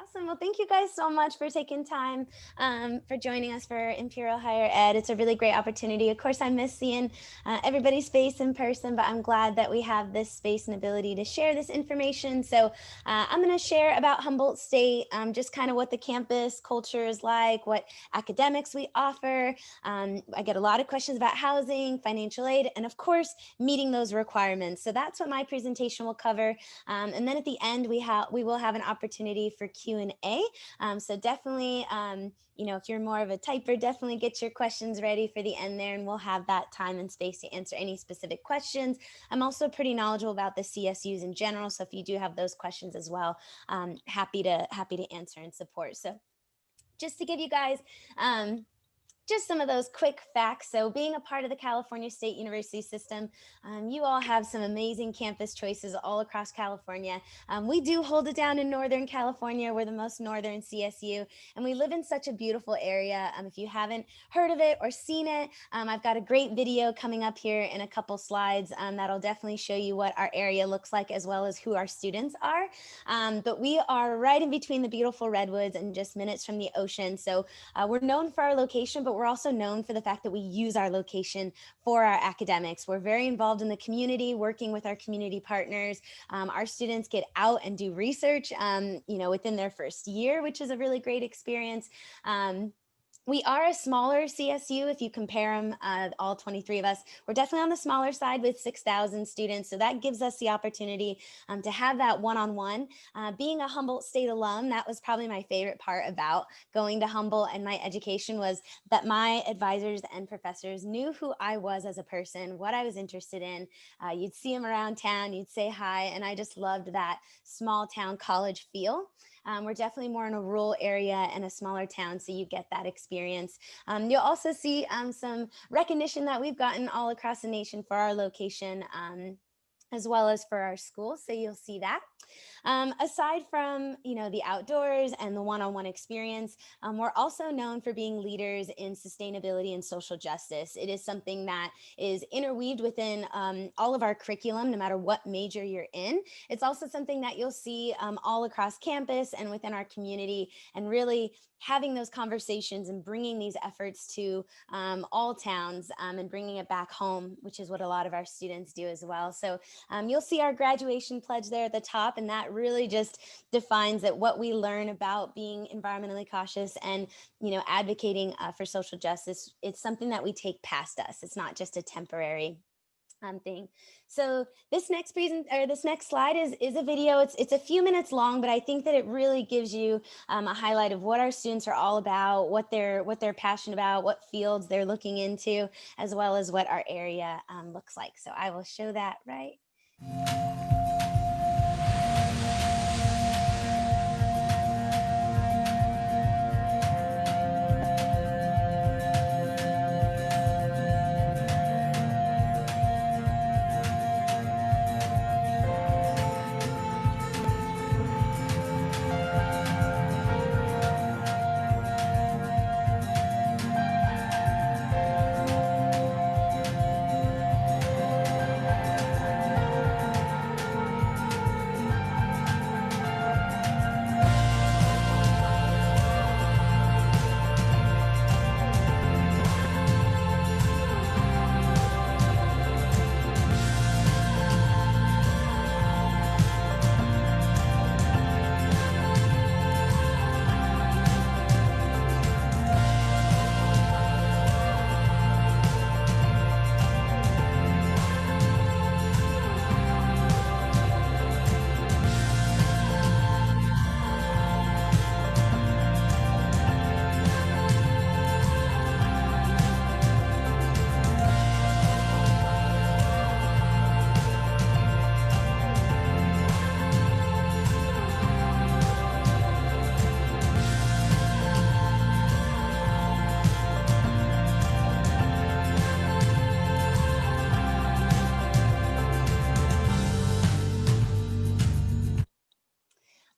Awesome. Well, thank you guys so much for taking time for joining us for Imperial Higher Ed. It's a really great opportunity. Of course, I miss seeing everybody's face in person, but I'm glad that we have this space and ability to share this information. So I'm going to share about Humboldt State, just kind of what the campus culture is like, what academics we offer. I get a lot of questions about housing, financial aid, and of course, meeting those requirements. So that's what my presentation will cover. And then at the end, we will have an opportunity for Q&A. So definitely, if you're more of a typer, definitely get your questions ready for the end there, and we'll have that time and space to answer any specific questions. I'm also pretty knowledgeable about the CSUs in general, so if you do have those questions as well, happy to answer and support. So just to give you guys just some of those quick facts. So being a part of the California State University system, you all have some amazing campus choices all across California. We do hold it down in Northern California. We're the most northern CSU, and we live in such a beautiful area. If you haven't heard of it or seen it, I've got a great video coming up here in a couple slides that'll definitely show you what our area looks like as well as who our students are. But we are right in between the beautiful redwoods and just minutes from the ocean. So we're known for our location, but we're also known for the fact that we use our location for our academics. We're very involved in the community, working with our community partners. Our students get out and do research, within their first year, which is a really great experience. We are a smaller CSU if you compare them, all 23 of us. We're definitely on the smaller side with 6,000 students. So that gives us the opportunity to have that one-on-one. Being a Humboldt State alum, that was probably my favorite part about going to Humboldt and my education, was that my advisors and professors knew who I was as a person, what I was interested in. You'd see them around town, you'd say hi, and I just loved that small town college feel. We're definitely more in a rural area and a smaller town, so you get that experience. You'll also see some recognition that we've gotten all across the nation for our location, as well as for our school. So you'll see that. Aside from, the outdoors and the one-on-one experience, we're also known for being leaders in sustainability and social justice. It is something that is interweaved within all of our curriculum, no matter what major you're in. It's also something that you'll see all across campus and within our community, and really having those conversations and bringing these efforts to all towns and bringing it back home, which is what a lot of our students do as well. So you'll see our graduation pledge there at the top, and that really just defines that what we learn about being environmentally cautious and advocating for social justice, it's something that we take past us. It's not just a temporary thing. So this next slide is a video. It's a few minutes long, but I think that it really gives you a highlight of what our students are all about, what they're passionate about, what fields they're looking into, as well as what our area looks like. So I will show that right.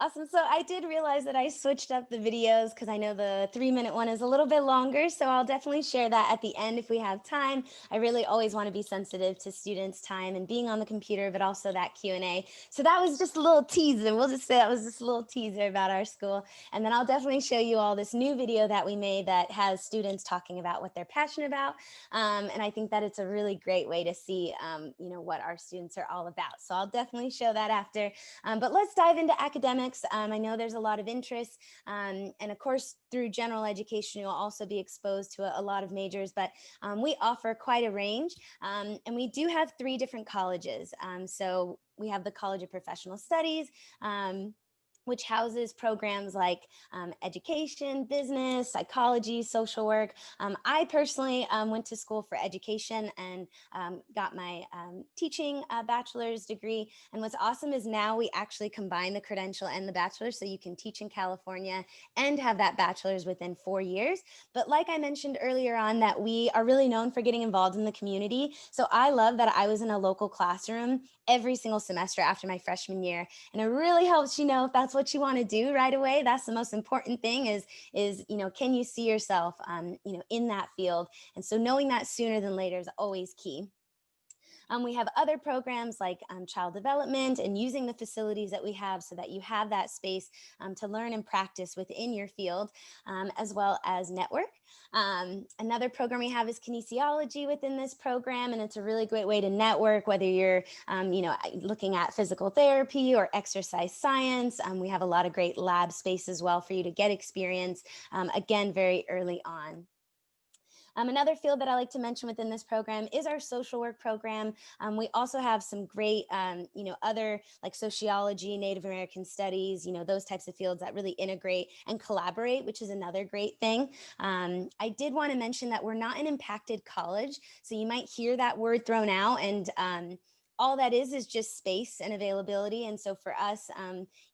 Awesome. So I did realize that I switched up the videos because I know the 3-minute one is a little bit longer. So I'll definitely share that at the end if we have time. I really always want to be sensitive to students' time and being on the computer, but also that Q&A. So that was just a little teaser. We'll just say that was just a little teaser about our school. And then I'll definitely show you all this new video that we made that has students talking about what they're passionate about. And I think that it's a really great way to see, what our students are all about. So I'll definitely show that after. But let's dive into academics. I know there's a lot of interest. And of course, through general education, you'll also be exposed to a lot of majors, but we offer quite a range. And we do have 3 different colleges. So we have the College of Professional Studies, which houses programs like education, business, psychology, social work. I personally went to school for education and got my teaching bachelor's degree. And what's awesome is now we actually combine the credential and the bachelor's, so you can teach in California and have that bachelor's within 4 years. But like I mentioned earlier on, that we are really known for getting involved in the community. So I love that I was in a local classroom every single semester after my freshman year. And it really helps if that's what you want to do right away. That's the most important thing is can you see yourself in that field? And so knowing that sooner than later is always key. We have other programs like child development and using the facilities that we have so that you have that space to learn and practice within your field, as well as network. Another program we have is kinesiology within this program, and it's a really great way to network, whether you're looking at physical therapy or exercise science. We have a lot of great lab space as well for you to get experience, again, very early on. Another field that I like to mention within this program is our social work program. We also have some great, other like sociology, Native American studies, those types of fields that really integrate and collaborate, which is another great thing. I did want to mention that we're not an impacted college. So you might hear that word thrown out, and all that is just space and availability. And so for us,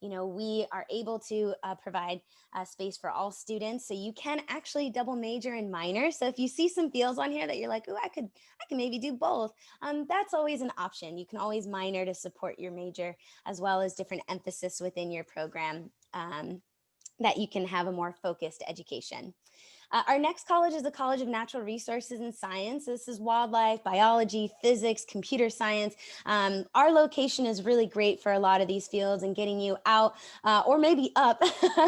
we are able to provide space for all students. So you can actually double major and minor. So if you see some fields on here that you're like, oh, I can maybe do both. That's always an option. You can always minor to support your major, as well as different emphasis within your program, that you can have a more focused education. Our next college is the College of Natural Resources and Science. This is wildlife, biology, physics, computer science. Our location is really great for a lot of these fields and getting you out or maybe up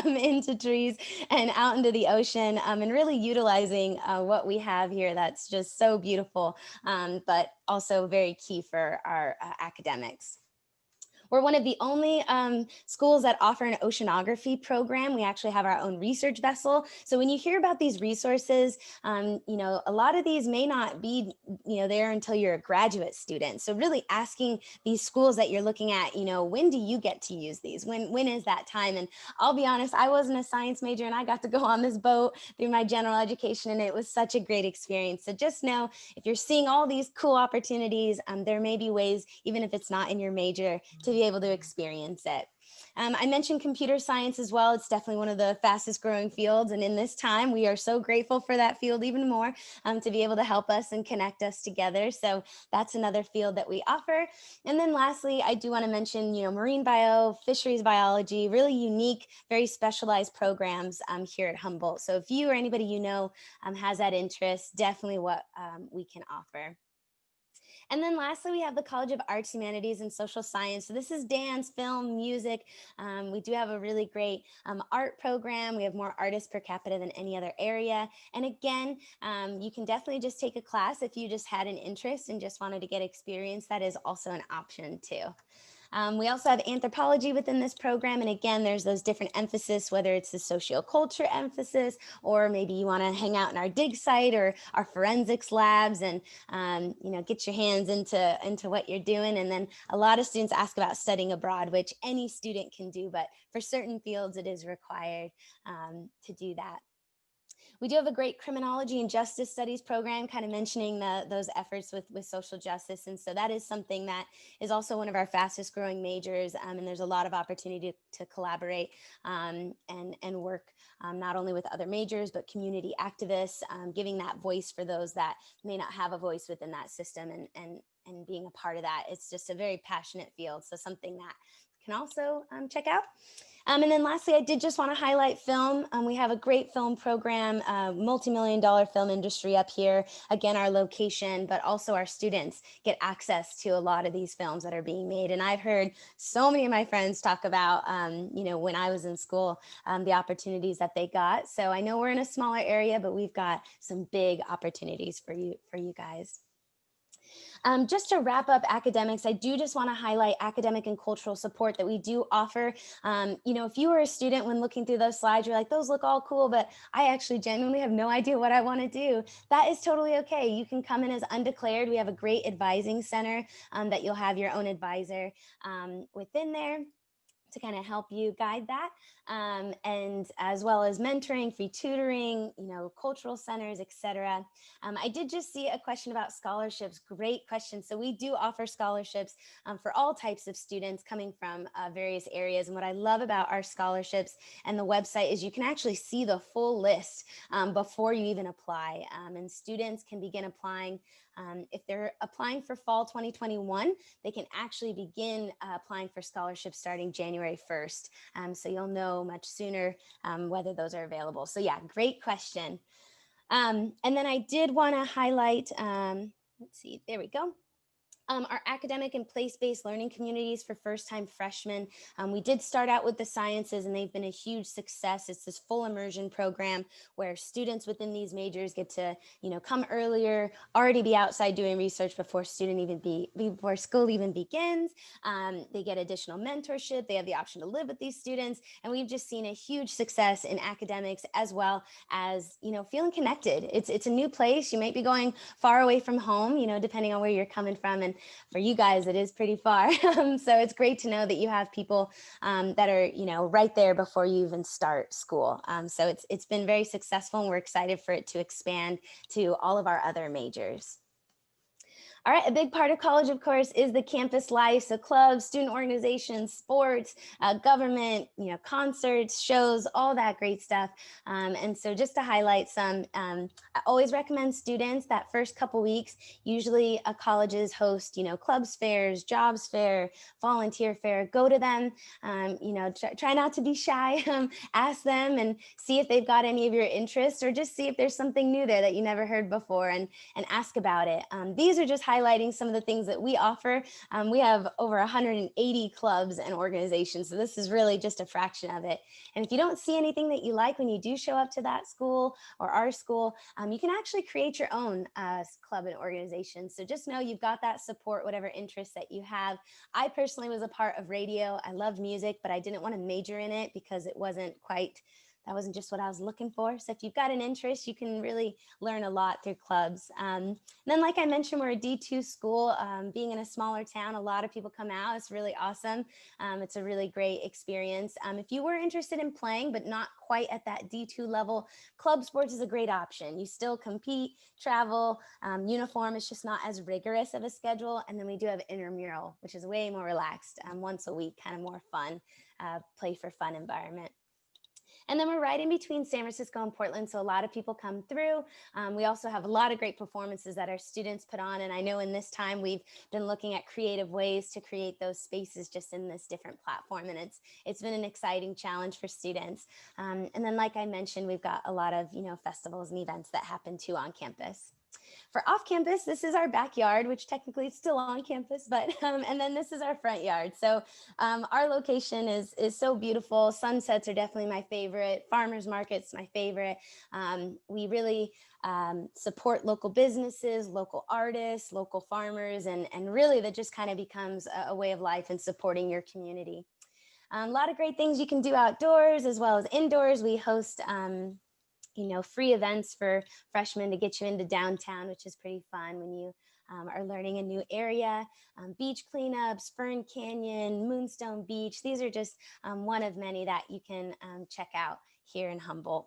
into trees and out into the ocean, and really utilizing what we have here that's just so beautiful, but also very key for our academics. We're one of the only schools that offer an oceanography program. We actually have our own research vessel. So when you hear about these resources, a lot of these may not be, there until you're a graduate student. So really asking these schools that you're looking at, when do you get to use these? When is that time? And I'll be honest, I wasn't a science major and I got to go on this boat through my general education, and it was such a great experience. So just know, if you're seeing all these cool opportunities, there may be ways, even if it's not in your major, to be able to experience it. I mentioned computer science as well. It's definitely one of the fastest growing fields. And in this time, we are so grateful for that field even more, to be able to help us and connect us together. So that's another field that we offer. And then lastly, I do want to mention, marine bio, fisheries biology, really unique, very specialized programs here at Humboldt. So if you or anybody has that interest, definitely what we can offer. And then lastly, we have the College of Arts, Humanities, and Social Science. So this is dance, film, music. We do have a really great art program. We have more artists per capita than any other area. And again, you can definitely just take a class if you just had an interest and just wanted to get experience. That is also an option too. We also have anthropology within this program. And again, there's those different emphasis, whether it's the socioculture emphasis, or maybe you want to hang out in our dig site or our forensics labs and, get your hands into what you're doing. And then a lot of students ask about studying abroad, which any student can do, but for certain fields, it is required to do that. We do have a great criminology and justice studies program, kind of mentioning those efforts with social justice. And so that is something that is also one of our fastest growing majors. And there's a lot of opportunity to collaborate and work not only with other majors, but community activists, giving that voice for those that may not have a voice within that system, and being a part of that. It's just a very passionate field. So something that can also check out. And then lastly, I did just want to highlight film. We have a great film program, multi-million-dollar film industry up here. Again, our location, but also our students get access to a lot of these films that are being made. And I've heard so many of my friends talk about, when I was in school, the opportunities that they got. So I know we're in a smaller area, but we've got some big opportunities for you guys. Just to wrap up academics, I do just want to highlight academic and cultural support that we do offer. If you were a student when looking through those slides, you're like, those look all cool, but I actually genuinely have no idea what I want to do. That is totally okay. You can come in as undeclared. We have a great advising center that you'll have your own advisor within there to kind of help you guide that, and as well as mentoring, free tutoring, cultural centers, etc. I did just see a question about scholarships. Great question. So we do offer scholarships for all types of students coming from various areas. And what I love about our scholarships and the website is you can actually see the full list before you even apply. And students can begin applying. If they're applying for fall 2021, they can actually begin applying for scholarships starting January 1st. So you'll know much sooner whether those are available. So yeah, great question. And then I did want to highlight, let's see, there we go. Our academic and place-based learning communities for first-time freshmen. We did start out with the sciences, and they've been a huge success. It's this full immersion program where students within these majors get to, come earlier, already be outside doing research before before school even begins. They get additional mentorship. They have the option to live with these students, and we've just seen a huge success in academics as well as, feeling connected. It's a new place. You might be going far away from home, depending on where you're coming from, and for you guys, it is pretty far. So it's great to know that you have people that are, right there before you even start school. So it's been very successful, and we're excited for it to expand to all of our other majors. All right, a big part of college, of course, is the campus life. So clubs, student organizations, sports, government, concerts, shows, all that great stuff. And so just to highlight some, I always recommend students that first couple weeks, usually colleges host, clubs fairs, jobs fair, volunteer fair, go to them, try not to be shy, ask them and see if they've got any of your interests, or just see if there's something new there that you never heard before, and ask about it. These are just highlighting some of the things that we offer. We have over 180 clubs and organizations, so this is really just a fraction of it. And if you don't see anything that you like when you do show up to that school or our school, you can actually create your own club and organization. So just know you've got that support, whatever interests that you have. I personally was a part of radio. I loved music, but I didn't want to major in it because that wasn't just what I was looking for. So if you've got an interest, you can really learn a lot through clubs. And then, like I mentioned, we're a D2 school. Being in a smaller town, a lot of people come out. It's really awesome. It's a really great experience. If you were interested in playing, but not quite at that D2 level, club sports is a great option. You still compete, travel, uniform. It's just not as rigorous of a schedule. And then we do have intramural, which is way more relaxed, once a week, kind of more fun, play for fun environment. And then we're right in between San Francisco and Portland, so a lot of people come through. We also have a lot of great performances that our students put on, and I know in this time we've been looking at creative ways to create those spaces just in this different platform, and it's been an exciting challenge for students. And then, like I mentioned, we've got a lot of festivals and events that happen too on campus. For off campus, this is our backyard, which technically is still on campus, but and then this is our front yard. So our location is so beautiful. Sunsets are definitely my favorite. Farmers markets, my favorite. We really support local businesses, local artists, local farmers, and really that just kind of becomes a way of life and supporting your community. A lot of great things you can do outdoors as well as indoors. We host free events for freshmen to get you into downtown, which is pretty fun when you are learning a new area. Beach cleanups, Fern Canyon, Moonstone Beach. These are just one of many that you can check out here in Humboldt.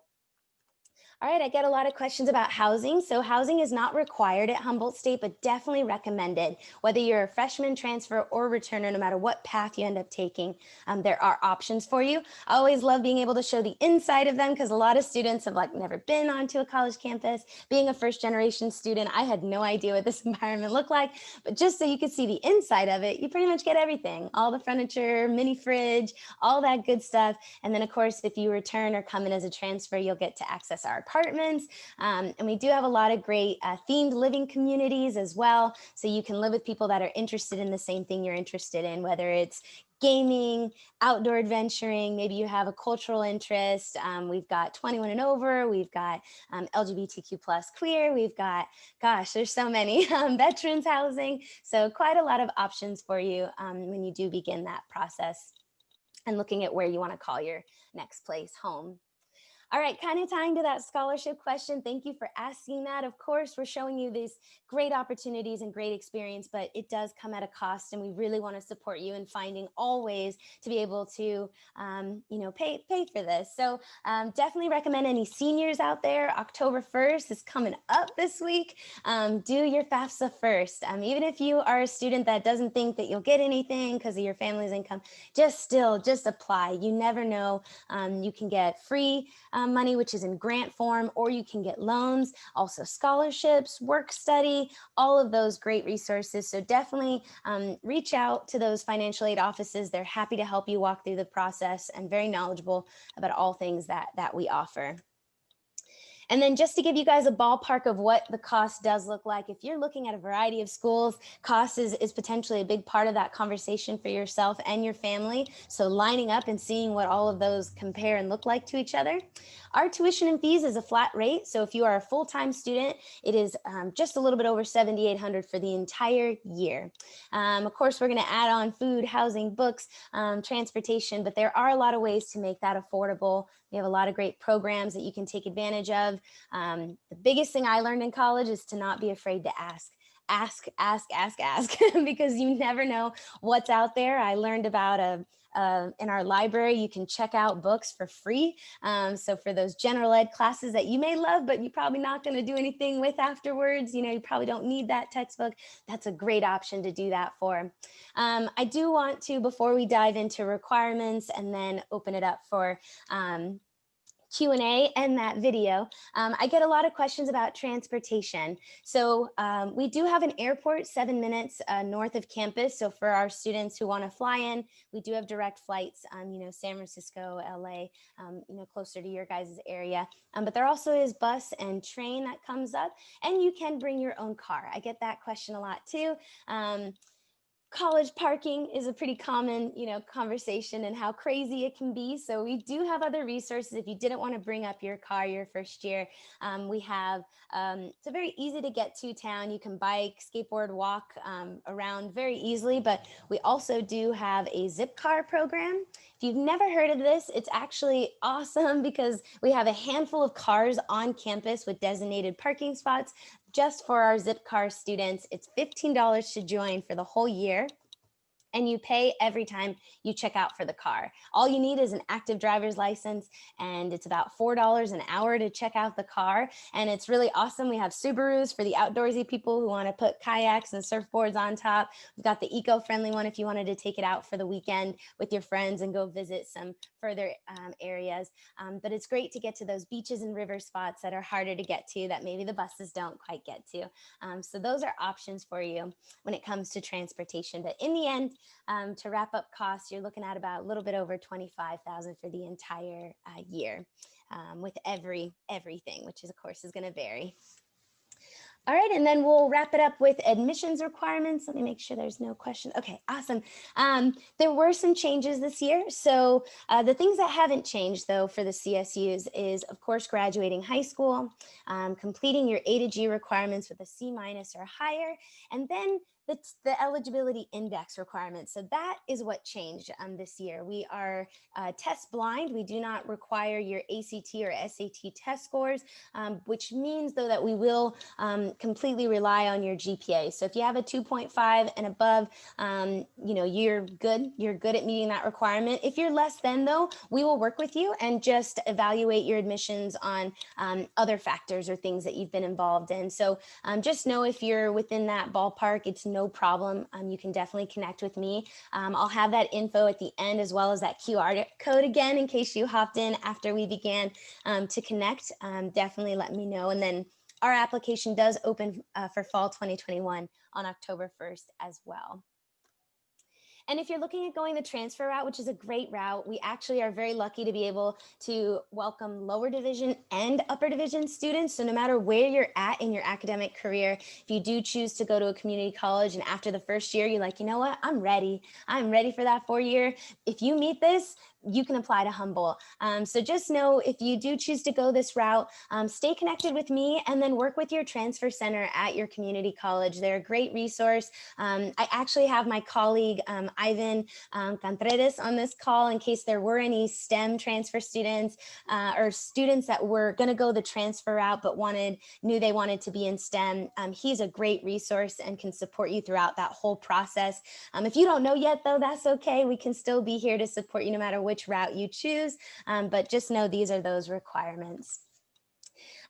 All right, I get a lot of questions about housing. So housing is not required at Humboldt State, but definitely recommended. Whether you're a freshman, transfer, or returner, no matter what path you end up taking, there are options for you. I always love being able to show the inside of them because a lot of students have like never been onto a college campus. Being a first generation student, I had no idea what this environment looked like, but just so you could see the inside of it, you pretty much get everything, all the furniture, mini fridge, all that good stuff. And then of course, if you return or come in as a transfer, you'll get to access our apartments. And we do have a lot of great themed living communities as well. So you can live with people that are interested in the same thing you're interested in, whether it's gaming, outdoor adventuring, maybe you have a cultural interest. We've got 21 and over, we've got LGBTQ plus queer, we've got, gosh, there's so many, veterans housing. So quite a lot of options for you when you do begin that process and looking at where you want to call your next place home. All right, kind of tying to that scholarship question, thank you for asking that. Of course, we're showing you these great opportunities and great experience, but it does come at a cost, and we really want to support you in finding all ways to be able to, pay for this. So definitely recommend any seniors out there. October 1st is coming up this week. Do your FAFSA first. Even if you are a student that doesn't think that you'll get anything because of your family's income, just apply. You never know. You can get free money, which is in grant form, or you can get loans, also scholarships, work study, all of those great resources. So definitely reach out to those financial aid offices. They're happy to help you walk through the process and very knowledgeable about all things that we offer. And then just to give you guys a ballpark of what the cost does look like, if you're looking at a variety of schools, cost is potentially a big part of that conversation for yourself and your family. So lining up and seeing what all of those compare and look like to each other. Our tuition and fees is a flat rate. So if you are a full-time student, it is just a little bit over $7,800 for the entire year. Of course, we're going to add on food, housing, books, transportation, but there are a lot of ways to make that affordable. We have a lot of great programs that you can take advantage of. The biggest thing I learned in college is to not be afraid to ask. Ask, because you never know what's out there. I learned about in our library, you can check out books for free. So for those general ed classes that you may love, but you're probably not going to do anything with afterwards, you probably don't need that textbook. That's a great option to do that for. I do want to, before we dive into requirements and then open it up for Q&A and that video, I get a lot of questions about transportation. So we do have an airport 7 minutes north of campus. So for our students who want to fly in, we do have direct flights, San Francisco, LA, closer to your guys' area. But there also is bus and train that comes up, and you can bring your own car. I get that question a lot too. College parking is a pretty common, conversation and how crazy it can be. So we do have other resources. If you didn't want to bring up your car your first year, we have, it's a very easy to get to town. You can bike, skateboard, walk around very easily, but we also do have a zip car program. If you've never heard of this, it's actually awesome because we have a handful of cars on campus with designated parking spots. Just for our zip car students, it's $15 to join for the whole year. And you pay every time you check out for the car. All you need is an active driver's license, and it's about $4 an hour to check out the car. And it's really awesome. We have Subarus for the outdoorsy people who want to put kayaks and surfboards on top. We've got the eco-friendly one if you wanted to take it out for the weekend with your friends and go visit some further areas. But it's great to get to those beaches and river spots that are harder to get to, that maybe the buses don't quite get to. So those are options for you when it comes to transportation. But in the end, to wrap up costs, you're looking at about a little bit over $25,000 for the entire year with everything, which is, of course, is going to vary. All right, and then we'll wrap it up with admissions requirements. Let me make sure there's no question. Okay, awesome. There were some changes this year. So the things that haven't changed, though, for the CSUs is, of course, graduating high school, completing your A to G requirements with a C- or higher, and then the eligibility index requirement. So that is what changed this year. We are test blind. We do not require your ACT or SAT test scores, which means though that we will completely rely on your GPA. So if you have a 2.5 and above, you're good. You're good at meeting that requirement. If you're less than though, we will work with you and just evaluate your admissions on other factors or things that you've been involved in. So just know if you're within that ballpark, it's no problem. You can definitely connect with me. I'll have that info at the end as well as that QR code again in case you hopped in after we began to connect. Definitely let me know. And then our application does open for fall 2021 on October 1st as well. And if you're looking at going the transfer route, which is a great route, we actually are very lucky to be able to welcome lower division and upper division students. So no matter where you're at in your academic career, if you do choose to go to a community college and after the first year, you're like, you know what, I'm ready. I'm ready for that 4-year. If you meet this, you can apply to Humboldt. So just know if you do choose to go this route, stay connected with me and then work with your transfer center at your community college. They're a great resource. I actually have my colleague, Ivan Contreras on this call in case there were any STEM transfer students or students that were gonna go the transfer route but knew they wanted to be in STEM. He's a great resource and can support you throughout that whole process. If you don't know yet though, that's okay. We can still be here to support you no matter which route you choose, but just know these are those requirements.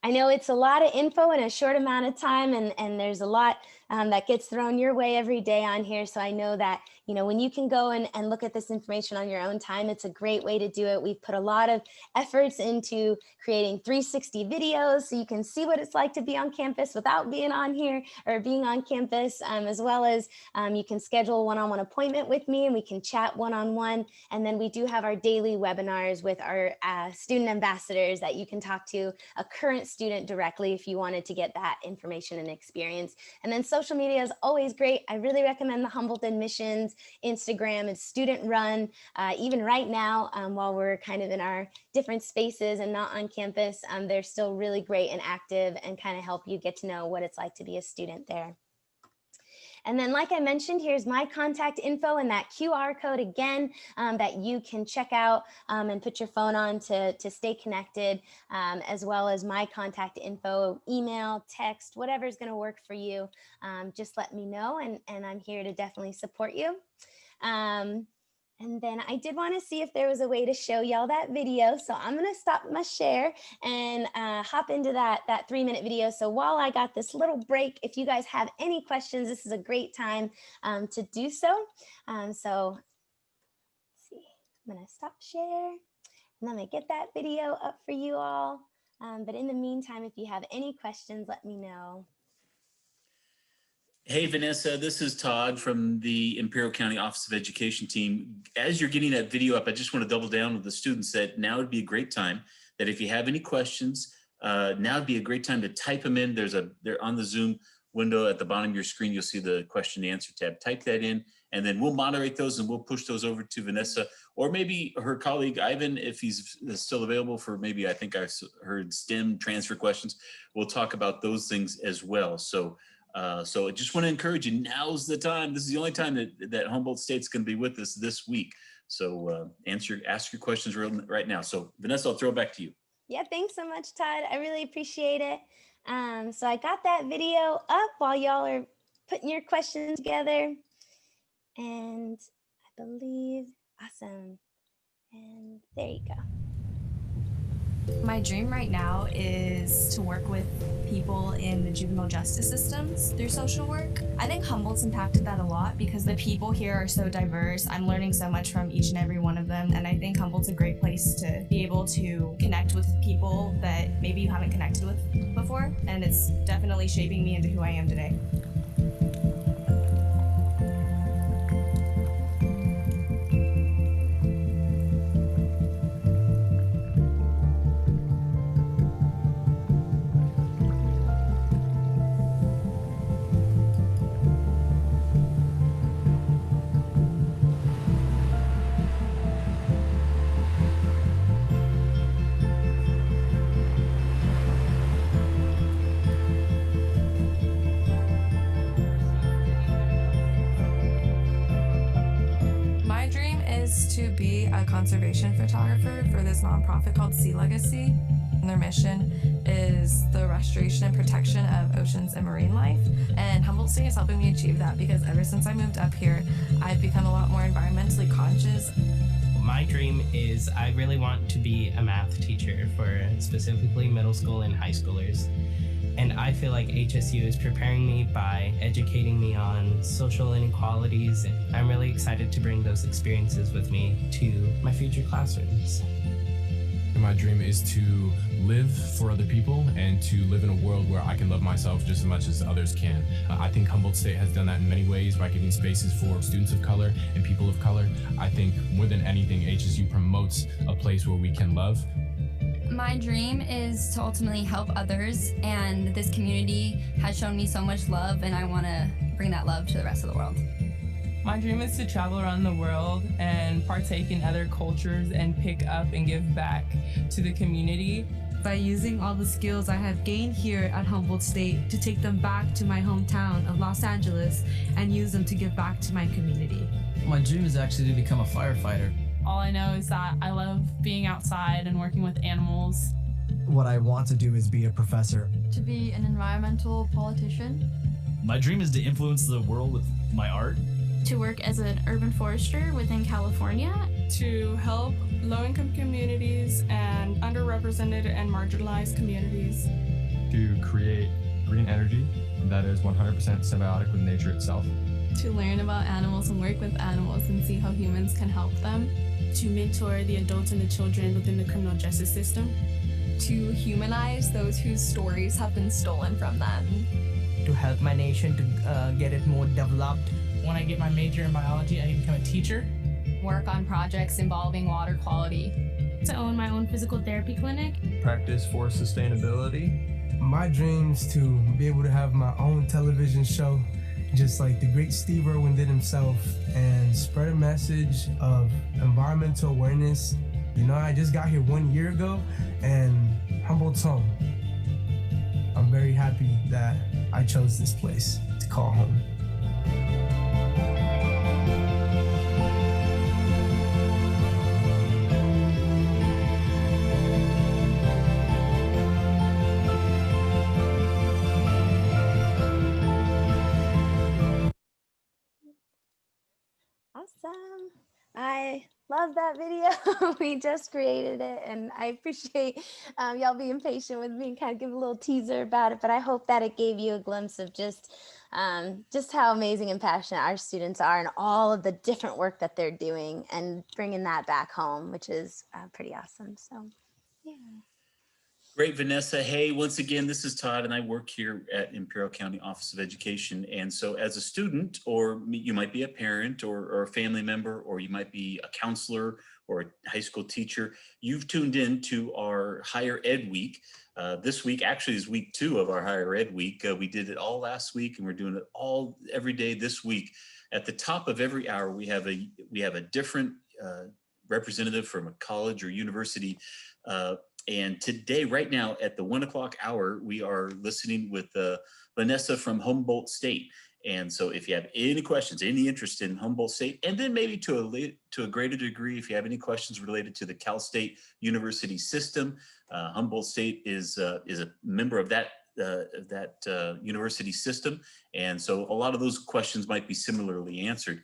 I know it's a lot of info in a short amount of time, and there's a lot that gets thrown your way every day on here. So I know that, when you can go and look at this information on your own time, it's a great way to do it. We've put a lot of efforts into creating 360 videos so you can see what it's like to be on campus without being on here or being on campus, as well as you can schedule a one-on-one appointment with me and we can chat one-on-one. And then we do have our daily webinars with our student ambassadors that you can talk to a current student directly if you wanted to get that information and experience. And then social media is always great. I really recommend the Humboldt Admissions Instagram. It's student run. Even right now, while we're kind of in our different spaces and not on campus, they're still really great and active and kind of help you get to know what it's like to be a student there. And then, like I mentioned, here's my contact info and that QR code again that you can check out and put your phone on to stay connected, as well as my contact info, email, text, whatever is going to work for you. Just let me know, and I'm here to definitely support you. And then I did want to see if there was a way to show y'all that video. So I'm going to stop my share and hop into that 3-minute video. So while I got this little break, if you guys have any questions, this is a great time to do so. So let's see, I'm going to stop share and I'm going to get that video up for you all. But in the meantime, if you have any questions, let me know. Hey, Vanessa, this is Todd from the Imperial County Office of Education team. As you're getting that video up, I just want to double down with the students that now would be a great time, that if you have any questions, now would be a great time to type them in. They're on the Zoom window at the bottom of your screen. You'll see the question and answer tab. Type that in, and then we'll moderate those and we'll push those over to Vanessa or maybe her colleague, Ivan, if he's still available for maybe, I think I heard STEM transfer questions. We'll talk about those things as well. So I just want to encourage you, now's the time. This is the only time that Humboldt State's going to be with us this week. So ask your questions right now. So Vanessa, I'll throw it back to you. Yeah, thanks so much, Todd. I really appreciate it. So I got that video up while y'all are putting your questions together. And I believe, awesome. And there you go. My dream right now is to work with people in the juvenile justice systems through social work. I think Humboldt's impacted that a lot because the people here are so diverse. I'm learning so much from each and every one of them, and I think Humboldt's a great place to be able to connect with people that maybe you haven't connected with before, and it's definitely shaping me into who I am today. conservation photographer for this nonprofit called Sea Legacy. And their mission is the restoration and protection of oceans and marine life. And Humboldt State is helping me achieve that because ever since I moved up here, I've become a lot more environmentally conscious. My dream is I really want to be a math teacher for specifically middle school and high schoolers. And I feel like HSU is preparing me by educating me on social inequalities. And I'm really excited to bring those experiences with me to my future classrooms. My dream is to live for other people and to live in a world where I can love myself just as much as others can. I think Humboldt State has done that in many ways by giving spaces for students of color and people of color. I think more than anything, HSU promotes a place where we can love. My dream is to ultimately help others, and this community has shown me so much love, and I want to bring that love to the rest of the world. My dream is to travel around the world and partake in other cultures and pick up and give back to the community. By using all the skills I have gained here at Humboldt State to take them back to my hometown of Los Angeles and use them to give back to my community. My dream is actually to become a firefighter. All I know is that I love being outside and working with animals. What I want to do is be a professor. To be an environmental politician. My dream is to influence the world with my art. To work as an urban forester within California. To help low-income communities and underrepresented and marginalized communities. To create green energy that is 100% symbiotic with nature itself. To learn about animals and work with animals and see how humans can help them. To mentor the adults and the children within the criminal justice system. To humanize those whose stories have been stolen from them. To help my nation to get it more developed. When I get my major in biology, I can become a teacher. Work on projects involving water quality. To own my own physical therapy clinic. Practice for sustainability. My dreams to be able to have my own television show, just like the great Steve Irwin did himself, and spread a message of environmental awareness. You know, I just got here 1 year ago, and Humboldt's home. I'm very happy that I chose this place to call home. Awesome. I love that video. We just created it, and I appreciate y'all being patient with me and kind of give a little teaser about it, but I hope that it gave you a glimpse of just how amazing and passionate our students are and all of the different work that they're doing and bringing that back home, which is pretty awesome. So, yeah. Great, Vanessa. Hey, once again, this is Todd, and I work here at Imperial County Office of Education. And so as a student, or you might be a parent or a family member, or you might be a counselor or a high school teacher, you've tuned in to our Higher Ed Week. This week actually is week 2 of our Higher Ed Week. We did it all last week, and we're doing it all every day this week. At the top of every hour, we have a different representative from a college or university. And today, right now, at the 1 o'clock hour, we are listening with Vanessa from Humboldt State. And so if you have any questions, any interest in Humboldt State, and then maybe to a greater degree, if you have any questions related to the Cal State University system, Humboldt State is a member of that university system. And so a lot of those questions might be similarly answered.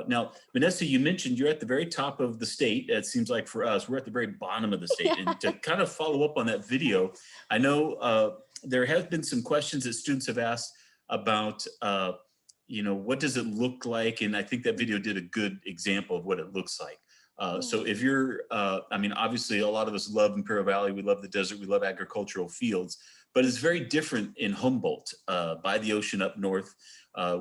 Now, Vanessa, you mentioned you're at the very top of the state. It seems like for us, we're at the very bottom of the state. Yeah. And to kind of follow up on that video, I know there have been some questions that students have asked about, what does it look like? And I think that video did a good example of what it looks like. So if you're, obviously a lot of us love Imperial Valley, we love the desert, we love agricultural fields, but it's very different in Humboldt, by the ocean up north,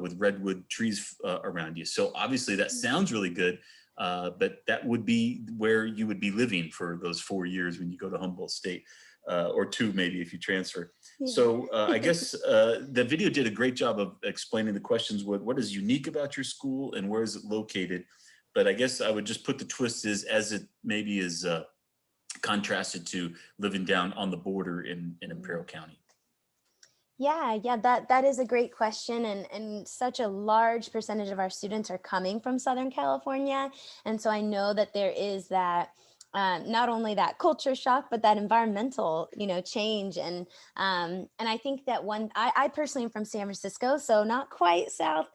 with redwood trees around you. So obviously that sounds really good, but that would be where you would be living for those 4 years when you go to Humboldt State, or 2 maybe if you transfer. Yeah. So I guess the video did a great job of explaining the questions, what is unique about your school and where is it located? But I guess I would just put the twist as it maybe is contrasted to living down on the border in Imperial County. Yeah, that is a great question, and such a large percentage of our students are coming from Southern California, and so I know that there is that. Not only that culture shock, but that environmental, change, and I think that I personally am from San Francisco, so not quite south,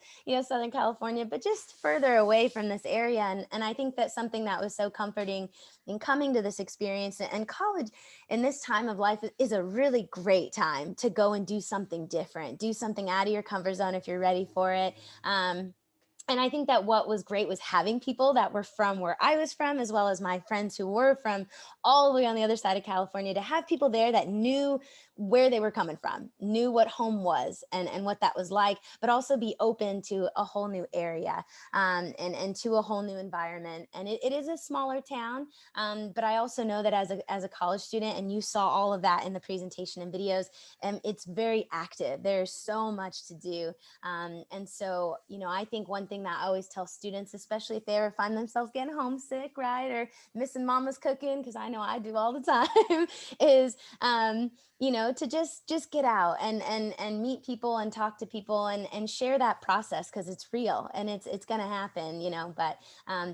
Southern California, but just further away from this area, and I think that something that was so comforting in coming to this experience and college in this time of life is a really great time to go and do something different, do something out of your comfort zone if you're ready for it. And I think that what was great was having people that were from where I was from, as well as my friends who were from all the way on the other side of California, to have people there that knew where they were coming from, knew what home was and what that was like, but also be open to a whole new area, and to a whole new environment. And it is a smaller town, but I also know that as a college student, and you saw all of that in the presentation and videos, and it's very active. There's so much to do. And so, I think one thing that I always tell students, especially if they ever find themselves getting homesick, right, or missing mama's cooking, because I know I do all the time, is to just get out and meet people and talk to people and share that process, because it's real and it's gonna happen, But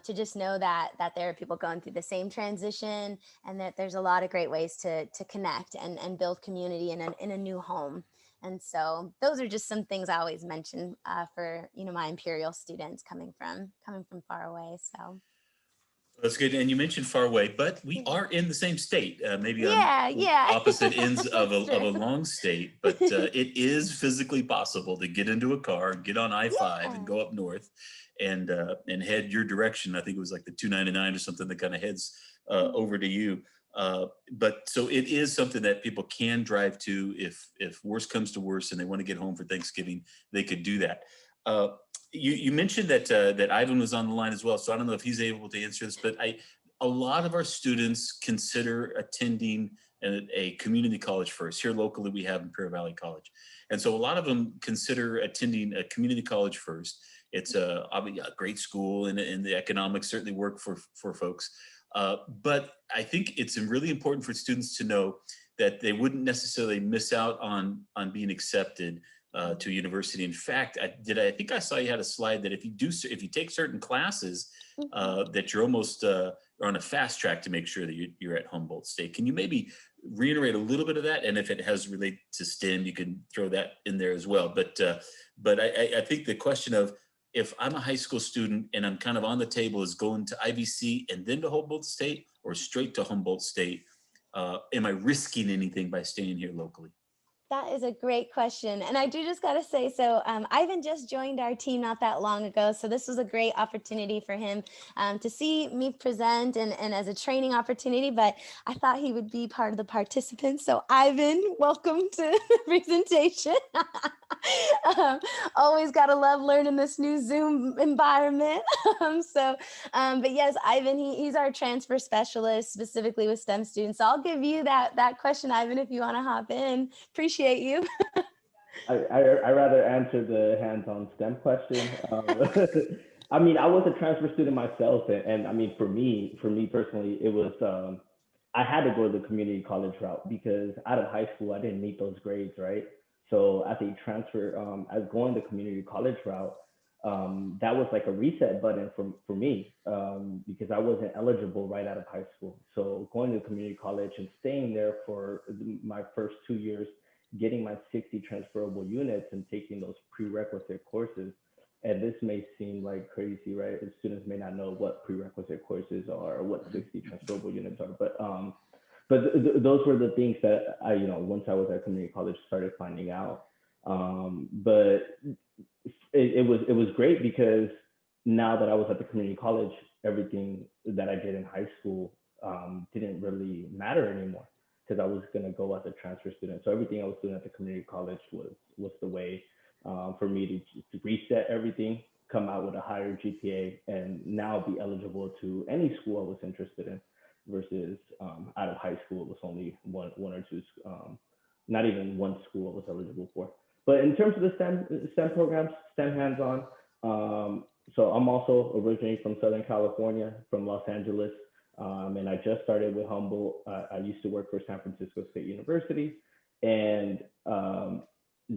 to just know that there are people going through the same transition, and that there's a lot of great ways to connect and build community in a new home. And so those are just some things I always mention for my Imperial students coming from far away. So That's good. And you mentioned far away, but we are in the same state, maybe on yeah, opposite ends of that's of a true. long state, but it is physically possible to get into a car, get on I-5 and Yeah. go up north and head your direction. I think it was like the 299 or something that kind of heads over to you. But so it is something that people can drive to if worse comes to worse and they want to get home for Thanksgiving, they could do that. Uh, you mentioned that Ivan was on the line as well, so I don't know if he's able to answer this, but a lot of our students consider attending a community college first. Here locally, we have Imperial Valley College, and so a lot of them consider attending a community college first. It's obviously a great school, and the economics certainly work for folks. But I think it's really important for students to know that they wouldn't necessarily miss out on being accepted to university. In fact, I think I saw you had a slide that if you take certain classes, that you're almost on a fast track to make sure that you're at Humboldt State. Can you maybe reiterate a little bit of that? And if it has related to STEM, you can throw that in there as well. But I think the question of, if I'm a high school student and I'm kind of on the table, is going to IVC and then to Humboldt State, or straight to Humboldt State? Am I risking anything by staying here locally? That is a great question. And I do just got to say, so Ivan just joined our team not that long ago. So this was a great opportunity for him to see me present and as a training opportunity, but I thought he would be part of the participants. So Ivan, welcome to the presentation. Always got to love learning this new Zoom environment. But yes, Ivan, he's our transfer specialist specifically with STEM students. So I'll give you that question, Ivan, if you want to hop in. Appreciate you. I rather answer the hands-on STEM question. I mean, I was a transfer student myself, and I mean, for me personally, it was I had to go the community college route because out of high school, I didn't meet those grades, right? So as a transfer, as going the community college route, that was like a reset button for me because I wasn't eligible right out of high school. So going to community college and staying there for my first 2 years, getting my 60 transferable units and taking those prerequisite courses. And this may seem like crazy, right? Students may not know what prerequisite courses are or what 60 transferable units are, but those were the things that I, once I was at community college, started finding out. But it was great because now that I was at the community college, everything that I did in high school didn't really matter anymore because I was going to go as a transfer student. So everything I was doing at the community college was the way for me to reset everything, come out with a higher GPA, and now be eligible to any school I was interested in. Versus out of high school, it was only one or two, not even one school I was eligible for. But in terms of the STEM programs, STEM hands-on, so I'm also originally from Southern California, from Los Angeles, and I just started with Humboldt. I used to work for San Francisco State University, and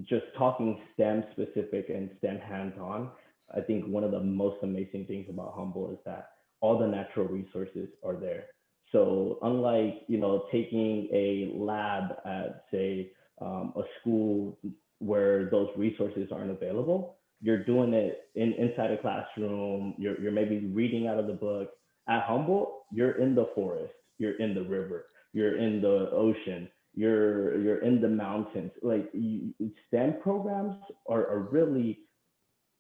just talking STEM specific and STEM hands-on, I think one of the most amazing things about Humboldt is that all the natural resources are there. So unlike, taking a lab at, say, a school where those resources aren't available, you're doing it inside a classroom. You're maybe reading out of the book. At Humboldt, you're in the forest, you're in the river, you're in the ocean, you're in the mountains. Like STEM programs are really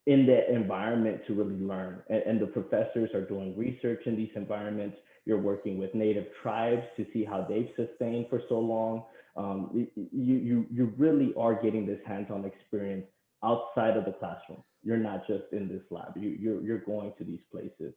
in that environment to really learn. And the professors are doing research in these environments. You're working with native tribes to see how they've sustained for so long. You really are getting this hands-on experience outside of the classroom. You're not just in this lab. You're going to these places.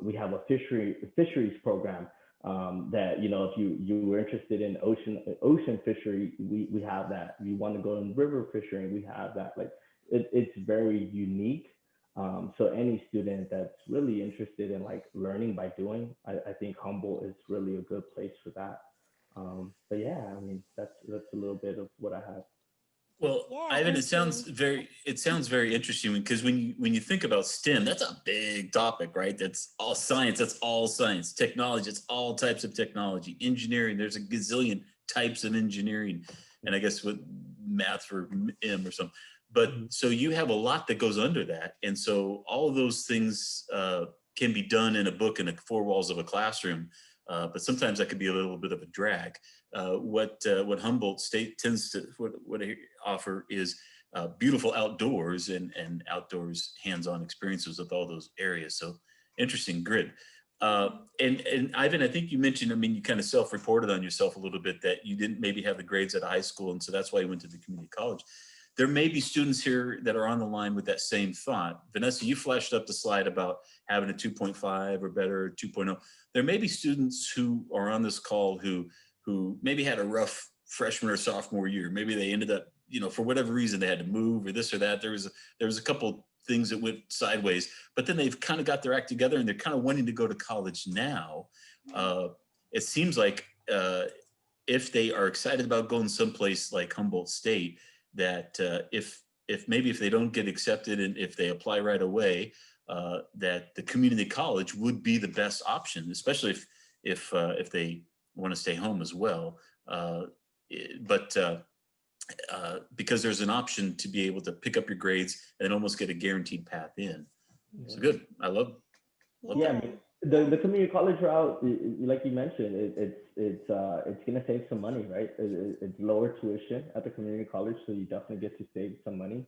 We have a fisheries program that, if you were interested in ocean fishery, we have that. If you want to go in river fishing, we have that. Like it's very unique. So any student that's really interested in like learning by doing, I think Humboldt is really a good place for that. But yeah, I mean that's a little bit of what I have. Well, Yeah, Ivan, thank you. it sounds very interesting because when you think about STEM, that's a big topic, right? That's all science, technology, it's all types of technology, engineering. There's a gazillion types of engineering, and I guess with math for M or something. But so you have a lot that goes under that, and so all of those things can be done in a book in the four walls of a classroom. But sometimes that could be a little bit of a drag. What Humboldt State tends to what I offer is beautiful outdoors and outdoors hands-on experiences with all those areas. So interesting grid. And Ivan, I think you mentioned, I mean, you kind of self-reported on yourself a little bit that you didn't maybe have the grades at high school, and so that's why you went to the community college. There may be students here that are on the line with that same thought. Vanessa, you flashed up the slide about having a 2.5 or better, 2.0. There may be students who are on this call who maybe had a rough freshman or sophomore year. Maybe they ended up, for whatever reason, they had to move or this or that. There was a couple things that went sideways, but then they've kind of got their act together and they're kind of wanting to go to college now. It seems like if they are excited about going someplace like Humboldt State, that if they don't get accepted and if they apply right away, that the community college would be the best option, especially if they want to stay home as well. But because there's an option to be able to pick up your grades and almost get a guaranteed path in. So good. I love Yeah, I that. mean, the community college route, like you mentioned, it's gonna save some money, right? It's lower tuition at the community college, so you definitely get to save some money.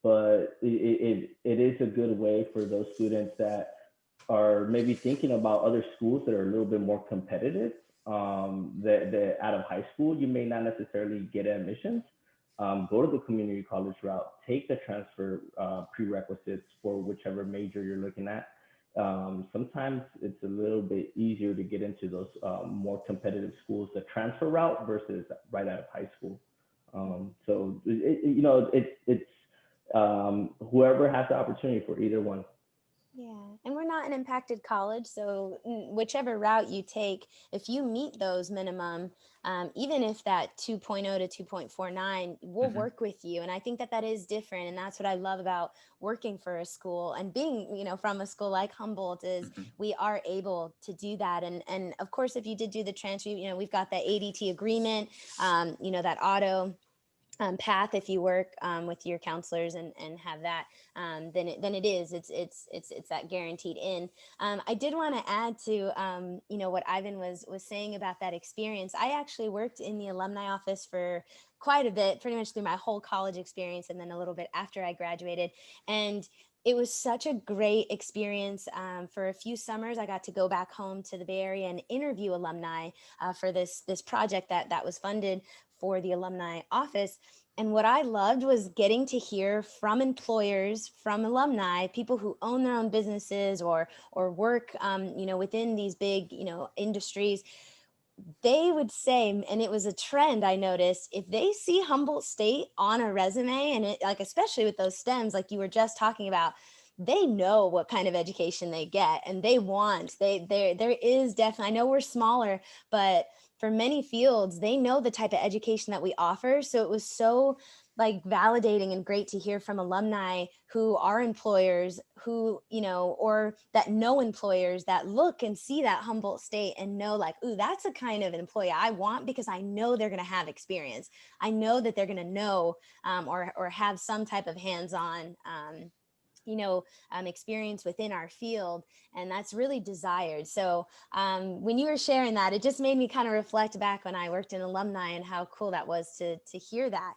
But it is a good way for those students that are maybe thinking about other schools that are a little bit more competitive. That out of high school, you may not necessarily get admissions. Go to the community college route, take the transfer prerequisites for whichever major you're looking at. Sometimes it's a little bit easier to get into those more competitive schools, the transfer route versus right out of high school. So it's whoever has the opportunity for either one. Yeah, and we're not an impacted college, so whichever route you take, if you meet those minimum, even if that 2.0 to 2.49, we'll work with you. And I think that is different, and that's what I love about working for a school and being, from a school like Humboldt is we are able to do that. And of course, if you did do the transfer, we've got that ADT agreement, that auto path. If you work with your counselors and have that, then it's that guaranteed in. I did want to add to what Ivan was saying about that experience. I actually worked in the alumni office for quite a bit, pretty much through my whole college experience, and then a little bit after I graduated. And it was such a great experience. For a few summers, I got to go back home to the Bay Area and interview alumni for this project that was funded for the alumni office. And what I loved was getting to hear from employers, from alumni, people who own their own businesses or work, within these big, industries. They would say, and it was a trend I noticed, if they see Humboldt State on a resume, and it, like, especially with those STEMs, like you were just talking about, they know what kind of education they get, and there is definitely, I know we're smaller, but for many fields, they know the type of education that we offer. So it was so like validating and great to hear from alumni who are employers who, or that know employers that look and see that Humboldt State and know like, ooh, that's a kind of employee I want because I know they're going to have experience. I know that they're going to know or have some type of hands-on experience within our field, and that's really desired. So when you were sharing that, it just made me kind of reflect back when I worked in alumni and how cool that was to hear that.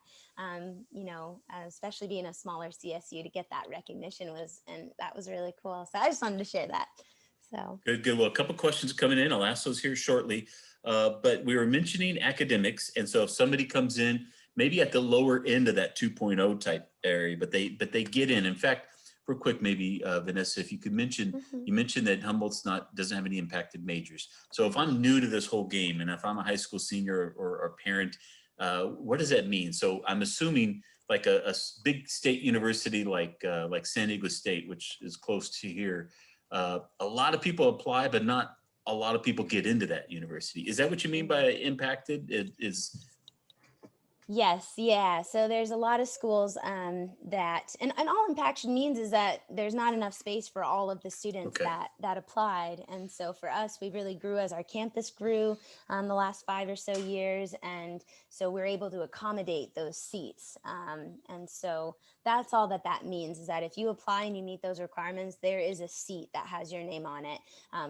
Especially being a smaller CSU, to get that recognition and that was really cool. So I just wanted to share that. So good. Well, a couple questions coming in. I'll ask those here shortly. But we were mentioning academics, and so if somebody comes in maybe at the lower end of that 2.0 type area, but they get in. In fact, real quick, maybe Vanessa, if you could mention, you mentioned that Humboldt's doesn't have any impacted majors. So if I'm new to this whole game, and if I'm a high school senior or a parent, what does that mean? So I'm assuming like a big state university like San Diego State, which is close to here, a lot of people apply, but not a lot of people get into that university. Is that what you mean by impacted? Yes, yeah. So there's a lot of schools that, and all impaction means is that there's not enough space for all of the students that applied. And so for us, we really grew as our campus grew the last 5 or so years. And so we're able to accommodate those seats. And so that's all that means, is that if you apply and you meet those requirements, there is a seat that has your name on it.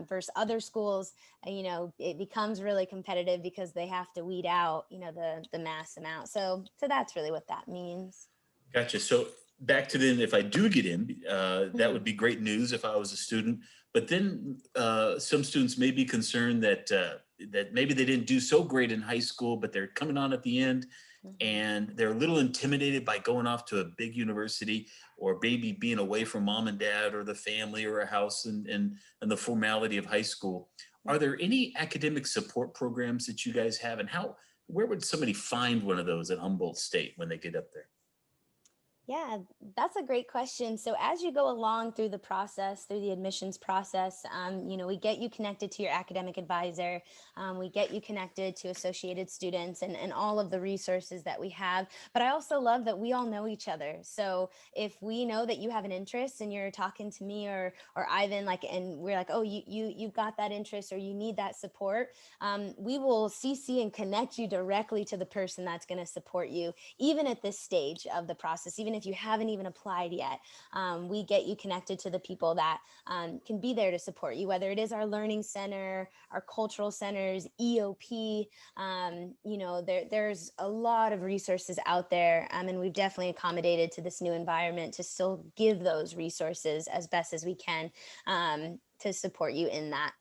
Versus other schools, it becomes really competitive because they have to weed out, the mass amount. So that's really what that means. Gotcha. So back to then, if I do get in, that would be great news if I was a student. But then some students may be concerned that maybe they didn't do so great in high school, but they're coming on at the end, and they're a little intimidated by going off to a big university, or maybe being away from mom and dad or the family or a house and the formality of high school. Are there any academic support programs that you guys have, and where would somebody find one of those at Humboldt State when they get up there? Yeah, that's a great question. So as you go along through the process, through the admissions process, we get you connected to your academic advisor. We get you connected to associated students and all of the resources that we have. But I also love that we all know each other. So if we know that you have an interest and you're talking to me or Ivan, and we're like, oh, you've got that interest or you need that support, we will CC and connect you directly to the person that's going to support you, even at this stage of the process, even if you haven't even applied yet. We get you connected to the people that can be there to support you, whether it is our learning center, our cultural centers, EOP. There's a lot of resources out there, and we've definitely accommodated to this new environment to still give those resources as best as we can to support you in that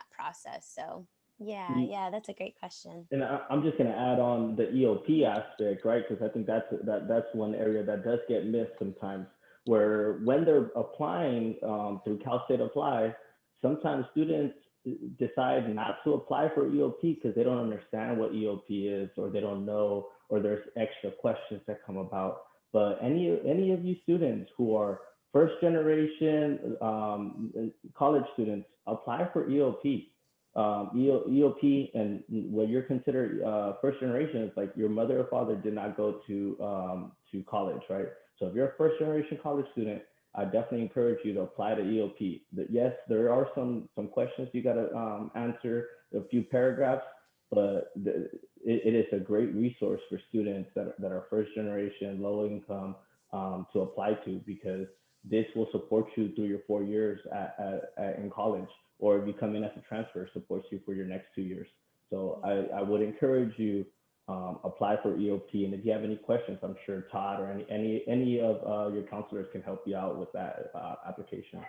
process. So yeah, that's a great question. And I'm just going to add on the EOP aspect, right? Because I think that's one area that does get missed sometimes, where when they're applying through Cal State Apply, sometimes students decide not to apply for EOP because they don't understand what EOP is, or they don't know, or there's extra questions that come about. But any of you students who are first generation college students, apply for EOP. EOP, and what you're considered first generation is like your mother or father did not go to college, right? So if you're a first generation college student, I definitely encourage you to apply to EOP. Yes, there are some questions you got to answer, a few paragraphs, but it is a great resource for students that are first generation, low income, to apply to, because this will support you through your 4 years in college. Or if you come in as a transfer, supports you for your next 2 years. So I would encourage you apply for EOP. And if you have any questions, I'm sure Todd or any of your counselors can help you out with that application.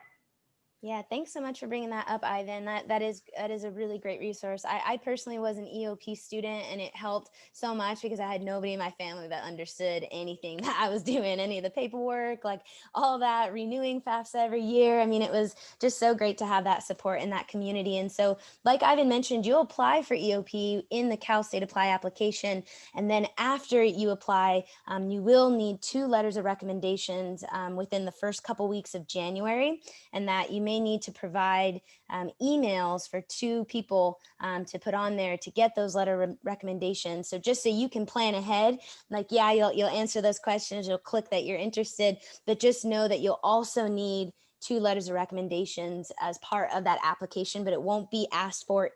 Yeah, thanks so much for bringing that up, Ivan. That is a really great resource. I personally was an EOP student, and it helped so much because I had nobody in my family that understood anything that I was doing, any of the paperwork, like all that, renewing FAFSA every year. I mean, it was just so great to have that support in that community. And so, like Ivan mentioned, you'll apply for EOP in the Cal State Apply application. And then after you apply, you will need 2 letters of recommendations within the first couple weeks of January. And that you may need to provide emails for 2 people to put on there to get those letter recommendations. So just so you can plan ahead, like, yeah, you'll answer those questions, you'll click that you're interested, but just know that you'll also need 2 letters of recommendations as part of that application, but it won't be asked for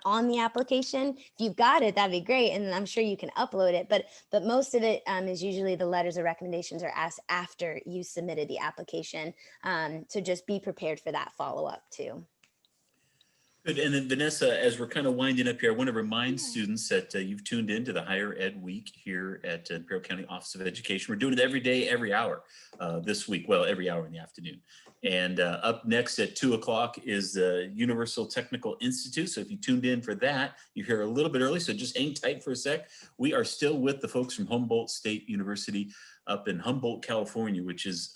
on the application. If you've got it, that'd be great, and I'm sure you can upload it, but most of it is usually the letters of recommendations are asked after you submitted the application. So just be prepared for that follow-up too. Good. And then Vanessa, as we're kind of winding up here, I want to remind students that you've tuned into the Higher Ed Week here at Imperial County Office of Education. We're doing it every day, every hour this week. Well, every hour in the afternoon. And up next at 2 o'clock is the Universal Technical Institute. So if you tuned in for that, you're here a little bit early. So just hang tight for a sec. We are still with the folks from Humboldt State University up in Humboldt, California, which is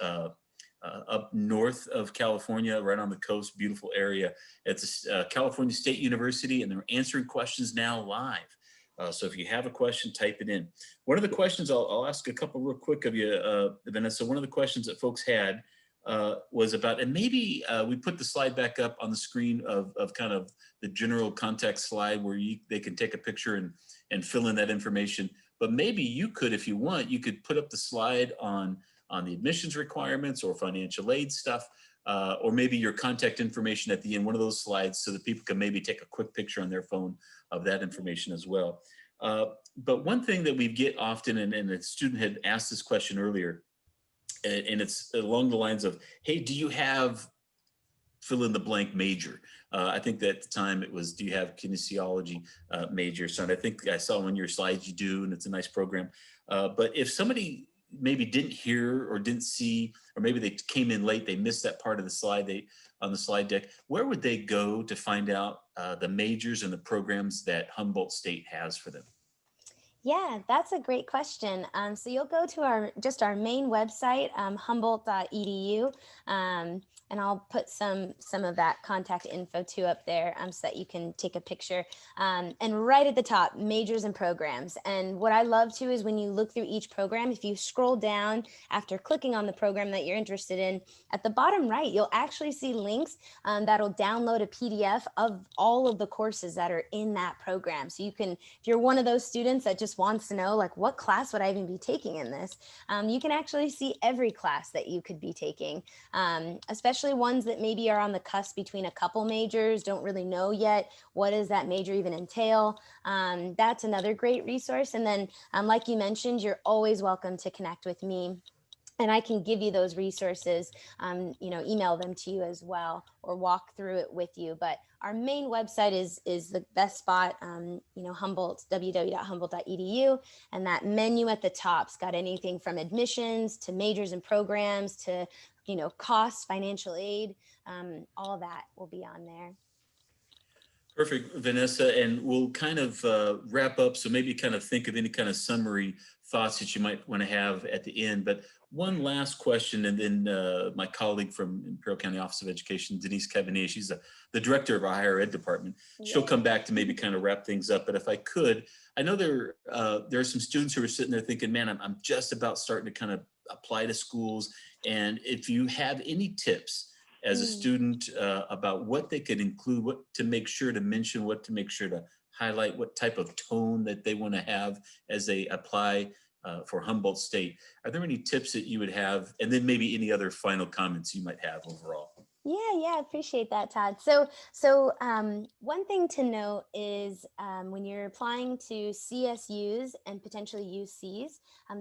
up north of California, right on the coast, beautiful area. It's California State University, and they're answering questions now live. So if you have a question, type it in. One of the questions, I'll ask a couple real quick of you, Vanessa. One of the questions that folks had was about, and maybe we put the slide back up on the screen of kind of the general context slide where they can take a picture and fill in that information. But maybe you could, if you want, you could put up the slide on the admissions requirements or financial aid stuff, or maybe your contact information at the end, one of those slides, so that people can maybe take a quick picture on their phone of that information as well. But one thing that we get often, and a student had asked this question earlier, and it's along the lines of, hey, do you have fill in the blank major? I think that at the time it was, do you have kinesiology major? So I think I saw on your slides you do, and it's a nice program. But if somebody maybe didn't hear or didn't see, or maybe they came in late, they missed that part of the slide on the slide deck, where would they go to find out the majors and the programs that Humboldt State has for them? Yeah, that's a great question. So you'll go to our main website, humboldt.edu, and I'll put some of that contact info too up there so that you can take a picture. And right at the top, majors and programs. And what I love too is when you look through each program, if you scroll down after clicking on the program that you're interested in, at the bottom right, you'll actually see links that'll download a PDF of all of the courses that are in that program. So you can, if you're one of those students that just wants to know, like, what class would I even be taking in this? You can actually see every class that you could be taking, especially ones that maybe are on the cusp between a couple majors, don't really know yet what does that major even entail. That's another great resource. And then, like you mentioned, you're always welcome to connect with me, and I can give you those resources, email them to you as well, or walk through it with you. But our main website is the best spot, Humboldt, www.humboldt.edu. And that menu at the top's got anything from admissions to majors and programs to, costs, financial aid, all that will be on there. Perfect, Vanessa, and we'll kind of wrap up. So maybe kind of think of any kind of summary thoughts that you might want to have at the end. But one last question, and then my colleague from Imperial County Office of Education, Denise Cavanier, she's the director of our higher ed department. She'll come back to maybe kind of wrap things up. But if I could, I know there are some students who are sitting there thinking, man, I'm just about starting to kind of apply to schools. And if you have any tips as a student about what they could include, what to make sure to mention, what to make sure to highlight, what type of tone that they want to have as they apply for Humboldt State. Are there any tips that you would have? And then maybe any other final comments you might have overall? Yeah, appreciate that, Todd. So one thing to note is when you're applying to CSUs and potentially UCs,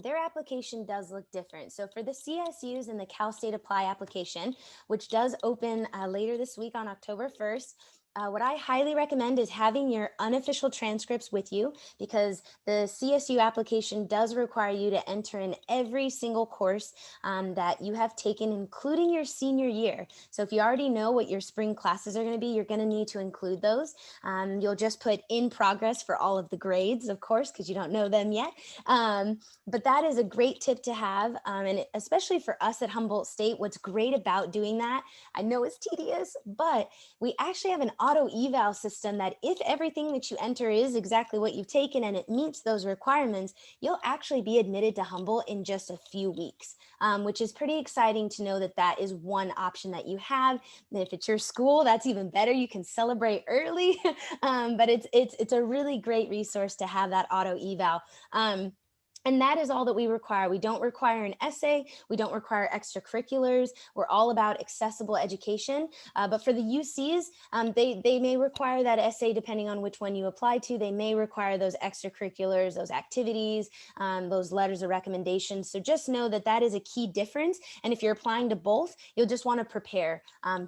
their application does look different. So for the CSUs and the Cal State Apply application, which does open later this week on October 1st, what I highly recommend is having your unofficial transcripts with you, because the CSU application does require you to enter in every single course that you have taken, including your senior year. So if you already know what your spring classes are going to be, you're going to need to include those. You'll just put in progress for all of the grades, of course, because you don't know them yet. But that is a great tip to have. And especially for us at Humboldt State, what's great about doing that, I know it's tedious, but we actually have an auto eval system that if everything that you enter is exactly what you've taken and it meets those requirements, you'll actually be admitted to Humboldt in just a few weeks, which is pretty exciting to know that that is one option that you have. And if it's your school, that's even better. You can celebrate early, but it's a really great resource to have that auto eval. And that is all that we require. We don't require an essay. We don't require extracurriculars. We're all about accessible education. But for the UCs, they may require that essay depending on which one you apply to. They may require those extracurriculars, those activities, those letters of recommendation. So just know that that is a key difference. And if you're applying to both, you'll just want to prepare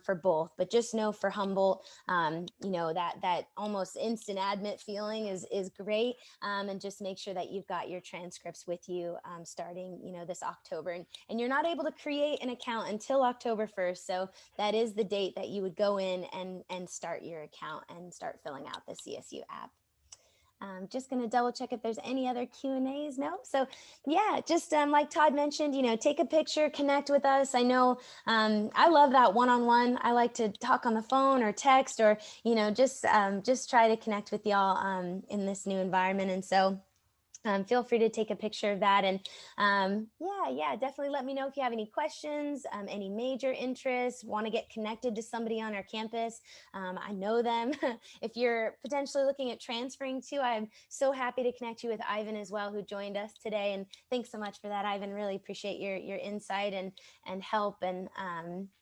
for both. But just know for Humboldt, that almost instant admit feeling is great. And just make sure that you've got your transcripts with you starting this October, and you're not able to create an account until October 1st, so that is the date that you would go in and start your account and start filling out the CSU app. Just going to double check if there's any other Q&As. No. So yeah, just like Todd mentioned, take a picture, connect with us. I know I love that one-on-one. I like to talk on the phone or text or, just try to connect with y'all in this new environment. And so feel free to take a picture of that. And definitely let me know if you have any questions, any major interests, want to get connected to somebody on our campus. I know them. If you're potentially looking at transferring too, I'm so happy to connect you with Ivan as well, who joined us today. And thanks so much for that, Ivan. Really appreciate your insight and help. And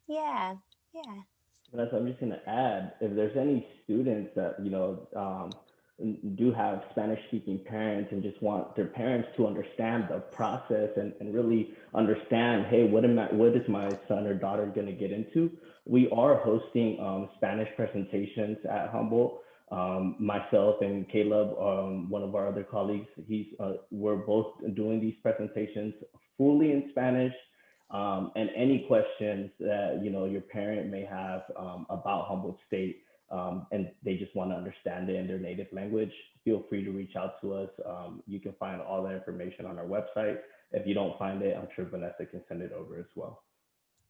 Vanessa, I'm just going to add, if there's any students that, do have Spanish-speaking parents and just want their parents to understand the process and really understand, hey, what is my son or daughter going to get into? We are hosting Spanish presentations at Humboldt. Myself and Caleb, one of our other colleagues, we're both doing these presentations fully in Spanish. And any questions that your parent may have about Humboldt State, and they just want to understand it in their native language, feel free to reach out to us. You can find all that information on our website. If you don't find it, I'm sure Vanessa can send it over as well.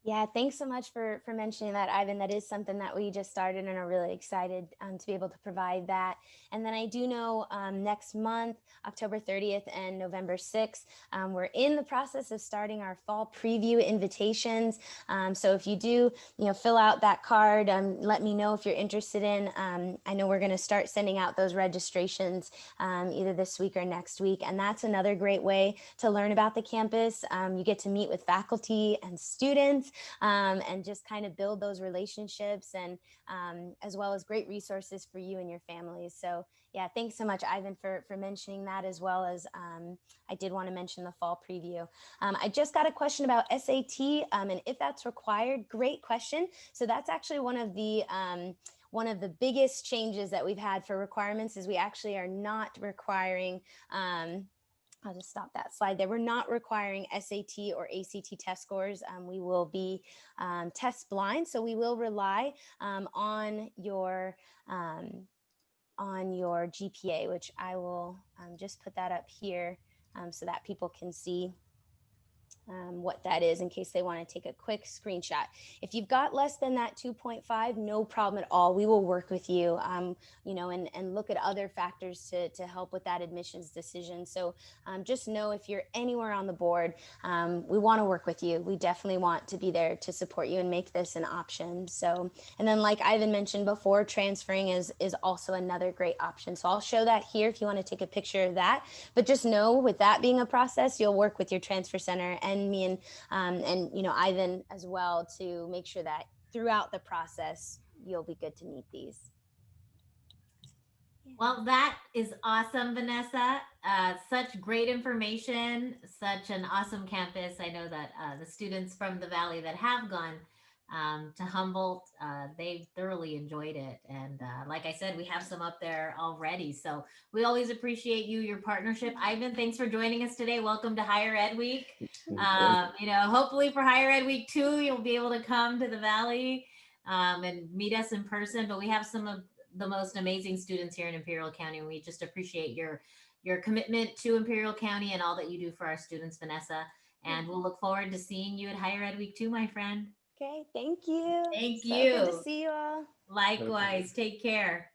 Yeah, thanks so much for mentioning that, Ivan. That is something that we just started and are really excited to be able to provide that. And then I do know next month, October 30th and November 6th, we're in the process of starting our fall preview invitations. So if you do, fill out that card, let me know if you're interested in. I know we're going to start sending out those registrations either this week or next week. And that's another great way to learn about the campus. You get to meet with faculty and students. And just kind of build those relationships and as well as great resources for you and your families. So yeah, thanks so much, Ivan, for mentioning that, as well as I did want to mention the fall preview. I just got a question about SAT and if that's required. Great question. So that's actually one of the biggest changes that we've had for requirements is we actually are not requiring I'll just stop that slide there. We're not requiring SAT or ACT test scores. We will be test blind, so we will rely on your GPA, which I will just put that up here so that people can see what that is in case they want to take a quick screenshot. If you've got less than that 2.5, no problem at all. We will work with you, and look at other factors to help with that admissions decision. So just know if you're anywhere on the board, we want to work with you. We definitely want to be there to support you and make this an option. So, and then like Ivan mentioned before, transferring is also another great option. So I'll show that here if you want to take a picture of that. But just know with that being a process, you'll work with your transfer center and me and Ivan as well to make sure that throughout the process you'll be good to meet these. Well, that is awesome, Vanessa. Such great information, such an awesome campus. I know that the students from the Valley that have gone to Humboldt, they thoroughly enjoyed it. And like I said, we have some up there already. So we always appreciate your partnership. Ivan, thanks for joining us today. Welcome to Higher Ed Week. Hopefully for Higher Ed Week 2, you'll be able to come to the Valley and meet us in person. But we have some of the most amazing students here in Imperial County. And we just appreciate your commitment to Imperial County and all that you do for our students, Vanessa. And we'll look forward to seeing you at Higher Ed Week 2, my friend. Great. Thank you. Thank so you. Good to see you all. Likewise. Take care.